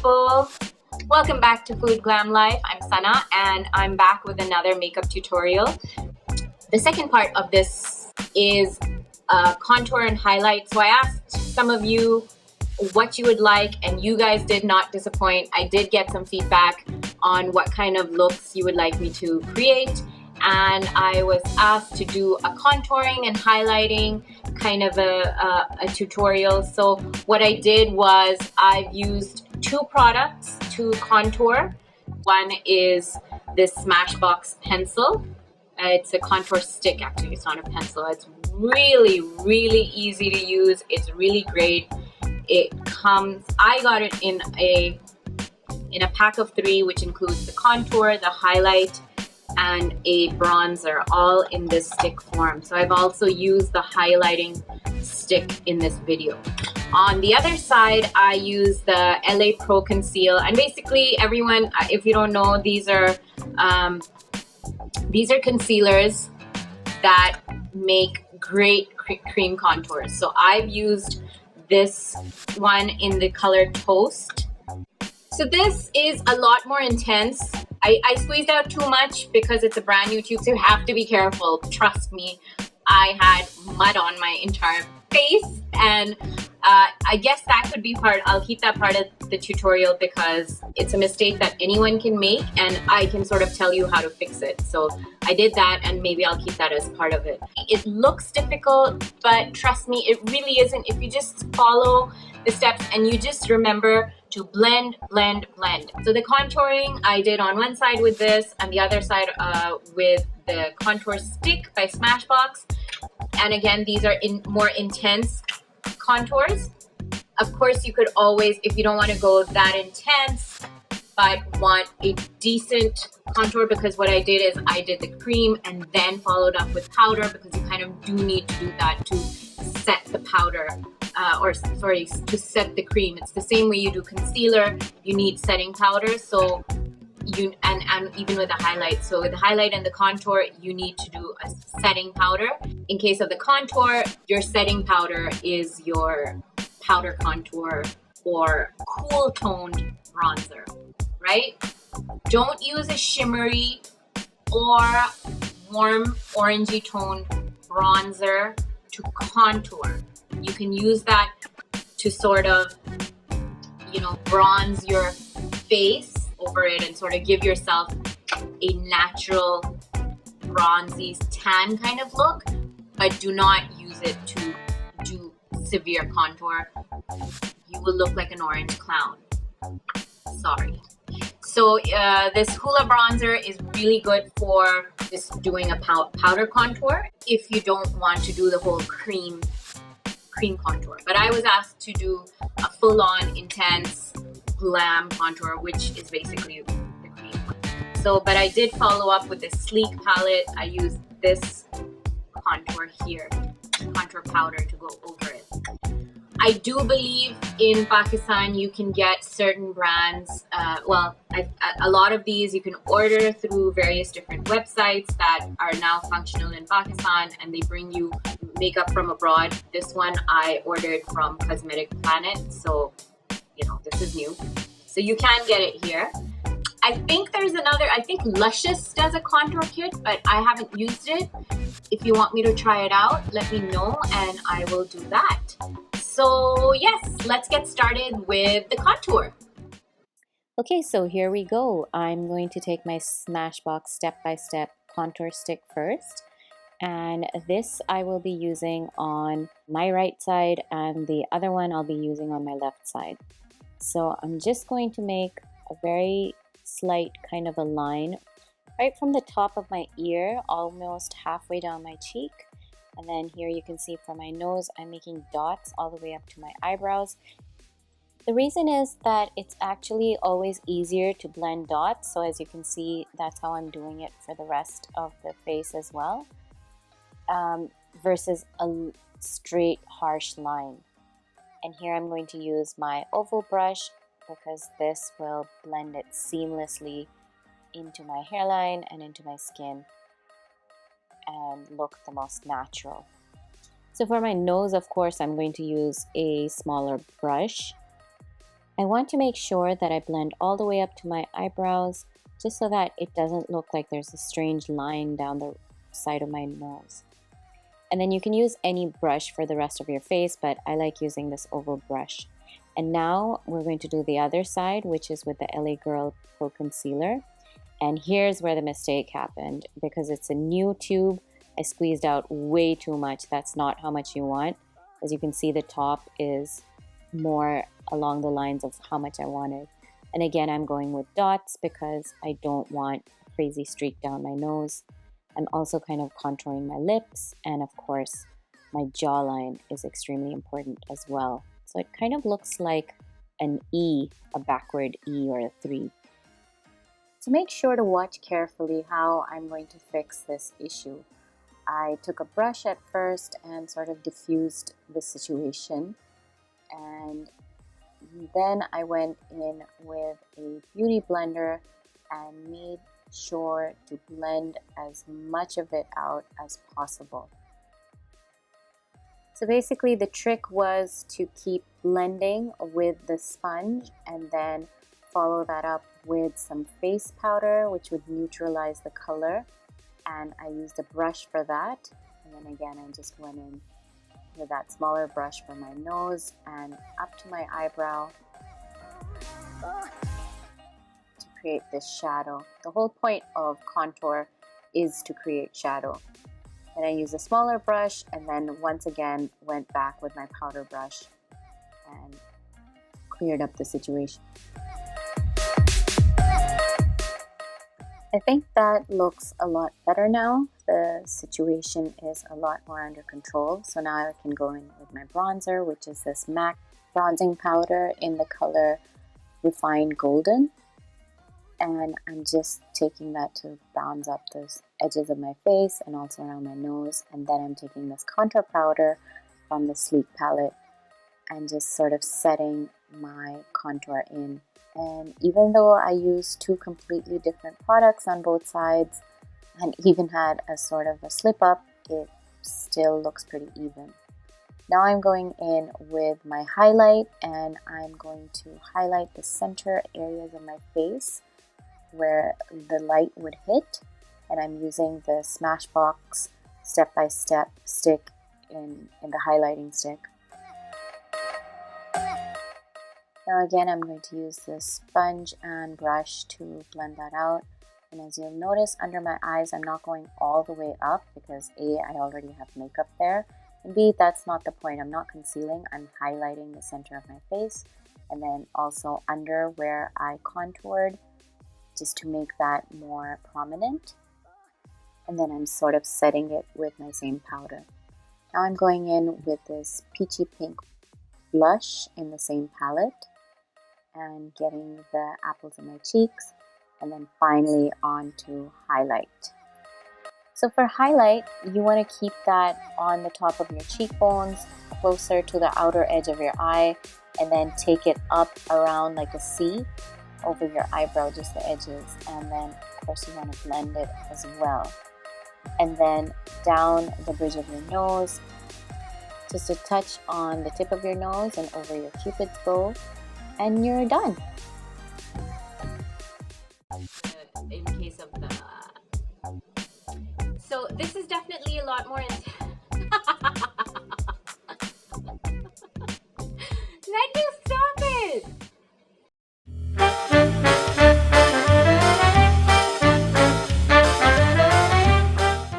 people, welcome back to Food.Glam.Life. I'm Sana and I'm back with another makeup tutorial. The second part of this is contour and highlight. So I asked some of you what you would like and you guys did not disappoint. I did get some feedback on what kind of looks you would like me to create, and I was asked to do a contouring and highlighting kind of a tutorial. So what I did was I've used two products to contour. One is this Smashbox pencil. It's a contour stick, actually. It's not a pencil. It's really easy to use. It's really great. It comes, I got it in a pack of 3, which includes the contour, the highlight, and a bronzer, all in this stick form. So I've also used the highlighting stick in this video. On the other side, I use the LA Pro Conceal, and basically everyone, if you don't know, these are concealers that make great cream contours. So I've used this one in the color Toast. So this is a lot more intense. I squeezed out too much because it's a brand new tube, so you have to be careful. Trust me, I had mud on my entire face, and I guess that could be part, I'll keep that part of the tutorial because it's a mistake that anyone can make and I can sort of tell you how to fix it. So I did that, and maybe I'll keep that as part of it. It looks difficult, but trust me, it really isn't. If you just follow the steps and you just remember to blend. So the contouring I did on one side with this and the other side with the contour stick by Smashbox. And again, these are more intense contours. Of course, you could always, if you don't want to go that intense but want a decent contour, because what I did is I did the cream and then followed up with powder, because you kind of do need to do that to set the powder, to set the cream. It's the same way you do concealer, you need setting powder. So you and even with the highlight, so with the highlight and the contour, you need to do a setting powder. In case of the contour, your setting powder is your powder contour or cool toned bronzer, right? Don't use a shimmery or warm orangey toned bronzer to contour. You can use that to sort of, you know, bronze your face over it and sort of give yourself a natural bronzy tan kind of look, but do not use it to do severe contour. You will look like an orange clown. Sorry. So this Hoola bronzer is really good for just doing a powder contour if you don't want to do the whole cream contour. But I was asked to do a full-on intense glam contour, which is basically the cream one. So, but I did follow up with this sleek palette. I used this contour here, contour powder, to go over it. I do believe in Pakistan you can get certain brands, a lot of these you can order through various different websites that are now functional in Pakistan, and they bring you makeup from abroad. This one I ordered from Cosmetic Planet, so you know, this is new. So you can get it here. I think there's another, I think Luscious does a contour kit, but I haven't used it. If you want me to try it out, let me know and I will do that. So yes, let's get started with the contour. Okay, so here we go. I'm going to take my Smashbox Step by Step contour stick first. And this I will be using on my right side, and the other one I'll be using on my left side. So I'm just going to make a very slight kind of a line right from the top of my ear, almost halfway down my cheek. And then here you can see for my nose, I'm making dots all the way up to my eyebrows. The reason is that it's actually always easier to blend dots. So as you can see, that's how I'm doing it for the rest of the face as well. Versus a straight harsh line. And here I'm going to use my oval brush because this will blend it seamlessly into my hairline and into my skin and look the most natural. So for my nose, of course, I'm going to use a smaller brush. I want to make sure that I blend all the way up to my eyebrows, just so that it doesn't look like there's a strange line down the side of my nose. And then you can use any brush for the rest of your face, but I like using this oval brush. And now we're going to do the other side, which is with the LA Girl Pro Concealer. And here's where the mistake happened, because it's a new tube. I squeezed out way too much. That's not how much you want. As you can see, the top is more along the lines of how much I wanted. And again, I'm going with dots because I don't want a crazy streak down my nose. I'm also kind of contouring my lips, and of course, my jawline is extremely important as well. So it kind of looks like an E, a backward E or a 3. So make sure to watch carefully how I'm going to fix this issue. I took a brush at first and sort of diffused the situation, and then I went in with a beauty blender and made sure to blend as much of it out as possible. So basically the trick was to keep blending with the sponge and then follow that up with some face powder, which would neutralize the color, and I used a brush for that. And then again, I just went in with that smaller brush for my nose and up to my eyebrow to create this shadow. The whole point of contour is to create shadow. And I used a smaller brush and then once again went back with my powder brush and cleared up the situation. I think that looks a lot better now. The situation is a lot more under control. So now I can go in with my bronzer, which is this MAC bronzing powder in the color Refined Golden. And I'm just taking that to bounce up those edges of my face and also around my nose. And then I'm taking this contour powder from the Sleek palette and just sort of setting my contour in. And even though I used 2 completely different products on both sides and even had a sort of a slip up, it still looks pretty even. Now I'm going in with my highlight and I'm going to highlight the center areas of my face where the light would hit, and I'm using the Smashbox Step by Step stick in the highlighting stick. Now again, I'm going to use this sponge and brush to blend that out. And as you'll notice under my eyes, I'm not going all the way up because A, I already have makeup there, and B, that's not the point. I'm not concealing, I'm highlighting the center of my face and then also under where I contoured, just to make that more prominent. And then I'm sort of setting it with my same powder. Now I'm going in with this peachy pink blush in the same palette and getting the apples of my cheeks, and then finally on to highlight. So for highlight, you want to keep that on the top of your cheekbones, closer to the outer edge of your eye, and then take it up around like a C over your eyebrow, just the edges, and then of course you want to blend it as well. And then down the bridge of your nose, just a touch on the tip of your nose and over your cupid's bow, and you're done. In case of the... So this is definitely a lot more Let me